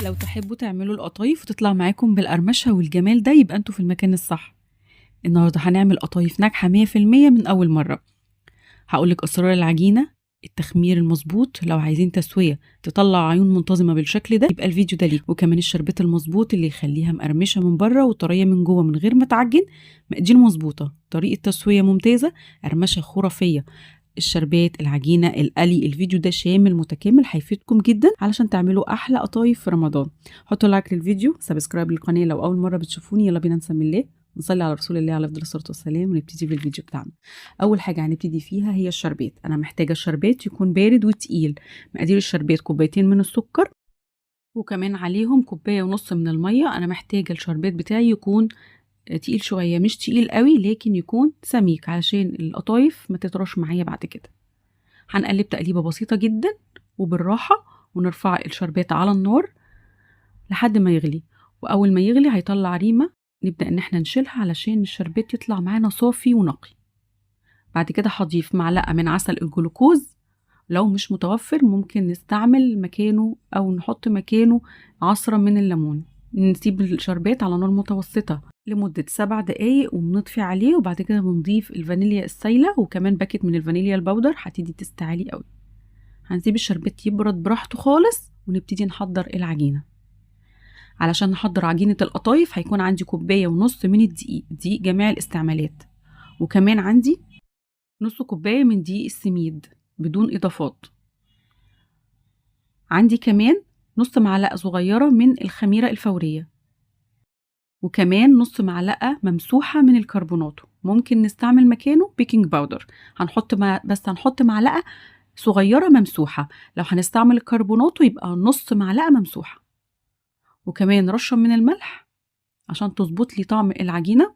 لو تحبوا تعملوا القطايف وتطلع معاكم بالقرمشة والجمال ده يبقى انتوا في المكان الصح. النهاردة هنعمل قطايف ناجحة 100% من أول مرة. هقولك أسرار العجينة، التخمير المظبوط، لو عايزين تسوية تطلع عيون منتظمة بالشكل ده يبقى الفيديو ده ليك، وكمان الشربات المظبوط اللي يخليها مقرمشة من بره وطرية من جوه من غير ما تعجن، مقادير مظبوطة، طريقة تسوية ممتازة، قرمشة خرافية، الشربات، العجينة، القلي. الفيديو ده شامل متكامل هيفيدكم جدا علشان تعملوا أحلى قطايف في رمضان. حطوا لايك للفيديو، سبسكرايب للقناة لو أول مرة بتشوفوني. يلا بينا نسمي الله، نصلي على رسول الله عليه أفضل الصلاة والسلام، ونبتدي بالفيديو بتاعنا. أول حاجة هنبتدي فيها هي الشربات. أنا محتاجة الشربات يكون بارد وتقيل. مقادير الشربات: كوبايتين من السكر، وكمان عليهم كوباية ونص من المية. أنا محتاجة الشربات بتاعي يكون تقيل شوية، مش تقيل قوي لكن يكون سميك علشان القطايف ما تطرش معايا بعد كده. هنقلب تقليبة بسيطة جدا وبالراحة، ونرفع الشربات على النار لحد ما يغلي. وأول ما يغلي هيطلع ريمة، نبدأ إن احنا نشيلها علشان الشربات يطلع معانا صافي ونقي. بعد كده هضيف معلقة من عسل الجلوكوز، لو مش متوفر ممكن نستعمل مكانه أو نحط مكانه عصرة من الليمون. نسيب الشربات على نار متوسطة لمدة 7 دقايق وبنطفي عليه، وبعد كده بنضيف الفانيليا السايلة وكمان باكت من الفانيليا البودر، هتدي تست عالي قوي. هنسيب الشربات يبرد براحته خالص ونبتدي نحضر العجينة. علشان نحضر عجينة القطايف هيكون عندي كوباية ونص من الدقيق، دقيق جميع الاستعمالات، وكمان عندي نص كوباية من دقيق السميد بدون إضافات. عندي كمان نص معلقة صغيرة من الخميرة الفورية، وكمان نص معلقة ممسوحة من الكربوناتو، ممكن نستعمل مكانه بيكنج باودر. بس هنحط معلقة صغيرة ممسوحة. لو هنستعمل الكربوناتو يبقى نص معلقة ممسوحة، وكمان رشة من الملح عشان تظبط لي طعم العجينة،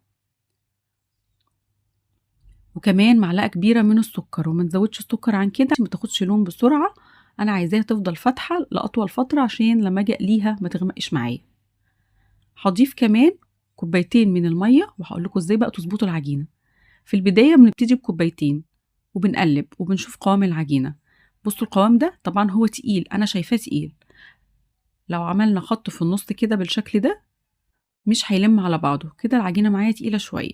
وكمان معلقة كبيرة من السكر. وما نزودش السكر عن كده عشان ما تاخدش لون بسرعة، انا عايزاها تفضل فاتحة لأطول فترة عشان لما اجي اقليها ما تغمقش معايا. هضيف كمان كوبايتين من المية، وهقول لكم ازاي بقى تظبطوا العجينة. في البداية بنبتدي بكوبايتين وبنقلب وبنشوف قوام العجينة. بصوا القوام ده طبعا هو تقيل، انا شايفاه تقيل. لو عملنا خط في النص كده بالشكل ده مش هيلم على بعضه كده، العجينة معايا تقيلة شوية.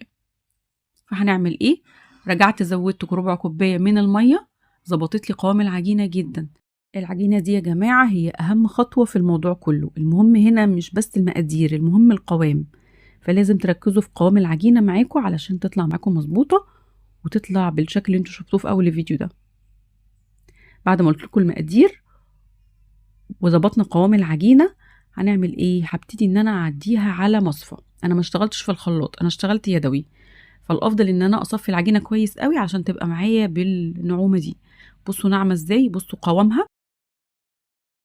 فهنعمل ايه؟ رجعت زودت ربع كوباية من المية، ظبطت لي قوام العجينة جدا. العجينة دي يا جماعة هي أهم خطوة في الموضوع كله. المهم هنا مش بس المقادير، المهم القوام. فلازم تركزوا في قوام العجينة معاكم علشان تطلع معاكم مظبوطة وتطلع بالشكل اللي انتوا شفتوه في أول الفيديو ده. بعد ما قلت لكم المقادير وظبطنا قوام العجينة، هنعمل ايه؟ هبتدي ان انا اعديها على مصفى. انا ما اشتغلتش في الخلاط، انا اشتغلت يدوي. فالافضل ان انا اصفي العجينه كويس قوي عشان تبقى معايا بالنعومه دي. بصوا ناعمه ازاي، بصوا قوامها.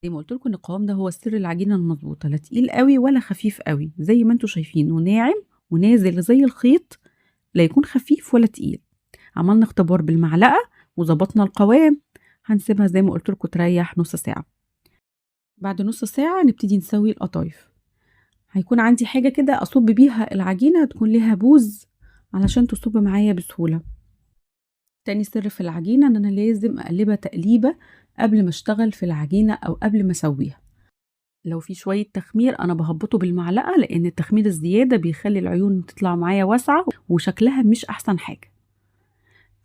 زي ما قلت لكم ان القوام ده هو سر العجينه المظبوطه، لا تقيل قوي ولا خفيف قوي، زي ما انتوا شايفينه ناعم ونازل زي الخيط، لا يكون خفيف ولا تقيل. عملنا اختبار بالمعلقه وظبطنا القوام. هنسيبها زي ما قلت لكم تريح نص ساعه. بعد نص ساعه نبتدي نسوي القطايف. هيكون عندي حاجه كده اصب بيها العجينه تكون ليها بوز علشان تصب معايا بسهوله. تاني سر في العجينة ان انا لازم اقلبها تقليبة قبل ما اشتغل في العجينة او قبل ما اسويها. لو في شوية تخمير انا بهبطه بالمعلقة، لان التخمير الزيادة بيخلي العيون تطلع معايا واسعة وشكلها مش احسن حاجة.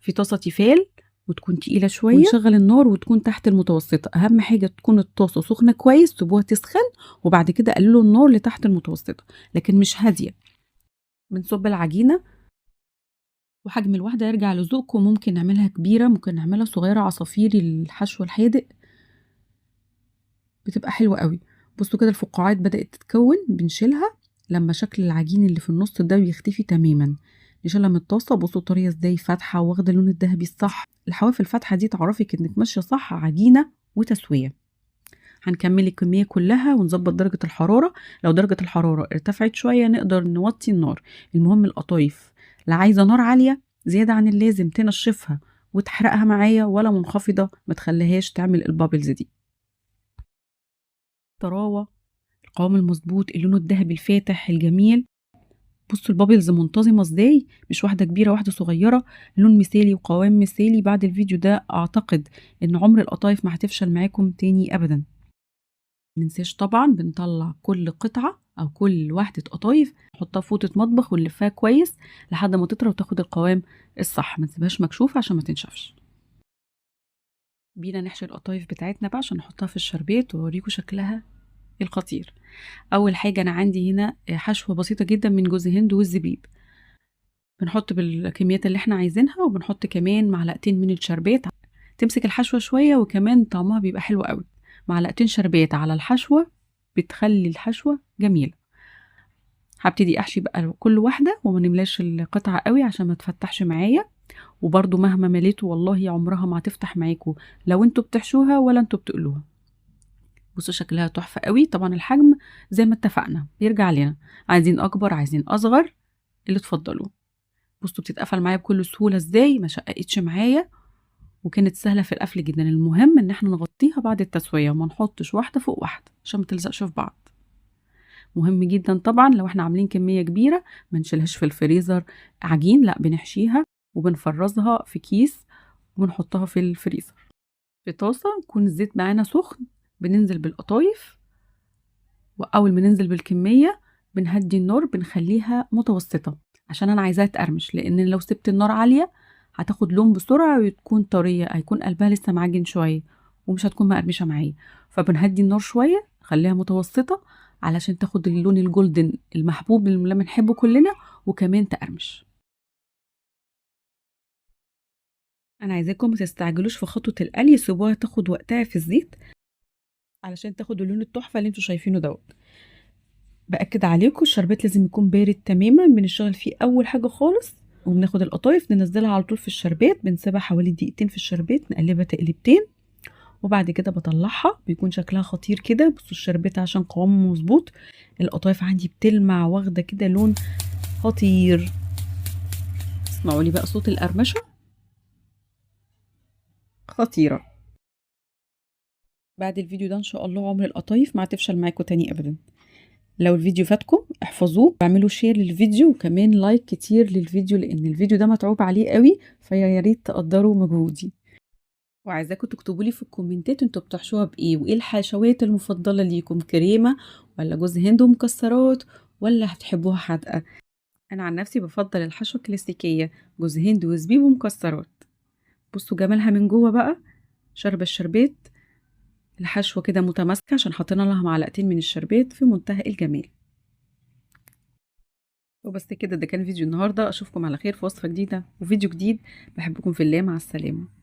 في طاسة تيفال وتكون تقيلة شوية، ونشغل النار وتكون تحت المتوسطة. اهم حاجة تكون الطاسة سخنة كويس، سيبوها تسخن وبعد كده قللوا النار لتحت المتوسطة لكن مش هادية. بنصب العجينة وحجم الواحدة يرجع لذوقكم، ممكن نعملها كبيرة ممكن نعملها صغيرة، عصافيري الحشو الحادق بتبقى حلوة قوي. بصوا كده الفقاعات بدأت تتكون، بنشيلها لما شكل العجين اللي في النص ده بيختفي تماما. نشيلها من الطاسة. بصوا طرية ازاي، فاتحة واخدة اللون الذهبي الصح. الحواف الفاتحة دي تعرفك انك ماشية صح عجينة وتسوية. هنكمل الكمية كلها ونظبط درجة الحرارة. لو درجة الحرارة ارتفعت شوية نقدر نوطي النار. المهم القطايف لا عايزة نار عالية زيادة عن اللازم تنشفها وتحرقها معايا، ولا منخفضة ما تخليهاش تعمل البابلز دي. طراوة، القوام المظبوط، اللون الذهبي الفاتح الجميل. بصوا البابلز منتظمة ازاي، مش واحدة كبيرة واحدة صغيرة. لون مثالي وقوام مثالي. بعد الفيديو ده اعتقد ان عمر القطايف ما هتفشل معاكم تاني ابدا. مننساش طبعا بنطلع كل قطعة أو كل واحدة قطايف نحطها في فوطة مطبخ ونلفها كويس لحد ما تطرى وتاخد القوام الصح، ما تسيبهاش مكشوفة عشان ما تنشفش. بينا نحشي القطايف بتاعتنا بقى عشان نحطها في الشربات واوريكم شكلها الخطير. اول حاجه انا عندي هنا حشوه بسيطه جدا من جوز هند والزبيب، بنحط بالكميات اللي احنا عايزينها وبنحط كمان معلقتين من الشربات تمسك الحشوه شويه وكمان طعمها بيبقى حلو قوي. معلقتين شربات على الحشوه بتخلي الحشوه جميله. هبتدي احشي بقى كل واحده وما نملاش القطعه قوي عشان ما تفتحش معايا، وبرده مهما مليته والله عمرها ما هتفتح معاكم لو انتوا بتحشوها ولا انتوا بتقلوها. بصوا شكلها تحفة قوي. طبعا الحجم زي ما اتفقنا بيرجع لنا، عايزين اكبر عايزين اصغر اللي تفضلوه. بصوا بتتقفل معايا بكل سهولة ازاي، ما شققتش معايا وكانت سهلة في القفل جدا. المهم ان احنا نغطيها بعد التسوية وما نحطش واحدة فوق واحدة عشان ما تلزقش في بعض. مهم جدا طبعا لو احنا عاملين كمية كبيرة ما نشيلهاش في الفريزر عجين، لا بنحشيها وبنفرزها في كيس ونحطها في الفريزر. في طاسة يكون الزيت معانا سخن بننزل بالقطايف، واول ما ننزل بالكميه بنهدي النار بنخليها متوسطه عشان انا عايزاها تقرمش، لان لو سبت النار عاليه هتاخد لون بسرعه وتكون طريه، هيكون قلبها لسه معجن شويه ومش هتكون مقرمشه معايا. فبنهدي النار شويه خليها متوسطه علشان تاخد اللون الجولدن المحبوب اللي بنحبه كلنا وكمان تقرمش. انا عايزاكم ما تستعجلوش في خطوه القلي، سيبوها تاخد وقتها في الزيت علشان تاخد اللون التحفه اللي انتوا شايفينه دوت. باكد عليكم الشربات لازم يكون بارد تماما، بنشتغل فيه اول حاجه خالص وبناخد القطايف ننزلها على طول في الشربات، بنسيبها حوالي دقيقتين في الشربات نقلبها تقليبتين وبعد كده بطلعها بيكون شكلها خطير كده. بصوا الشربات عشان قوامه مظبوط، القطايف عندي بتلمع واخده كده لون خطير. اسمعوا لي بقى صوت القرمشه خطيره. بعد الفيديو ده ان شاء الله عمر القطايف ما هتفشل معاكم تاني ابدا. لو الفيديو فاتكم احفظوه واعملوا شير للفيديو وكمان لايك كتير للفيديو، لان الفيديو ده متعوب عليه قوي فيا ريت تقدروا مجهودي. وعايزاكم تكتبوا لي في الكومنتات انتوا بتحشوها بايه وايه الحشوات المفضله ليكم، كريمه ولا جوز هند ومكسرات ولا هتحبوها حادقه. انا عن نفسي بفضل الحشوه الكلاسيكيه جوز هند وزبيب ومكسرات. بصوا جمالها من جوه بقى، شرب الشربات الحشوه كده متماسكه عشان حطينا لها معلقتين من الشربات في منتهى الجمال. وبس كده، ده كان فيديو النهارده، اشوفكم على خير في وصفه جديده وفيديو جديد. بحبكم في الله، مع السلامه.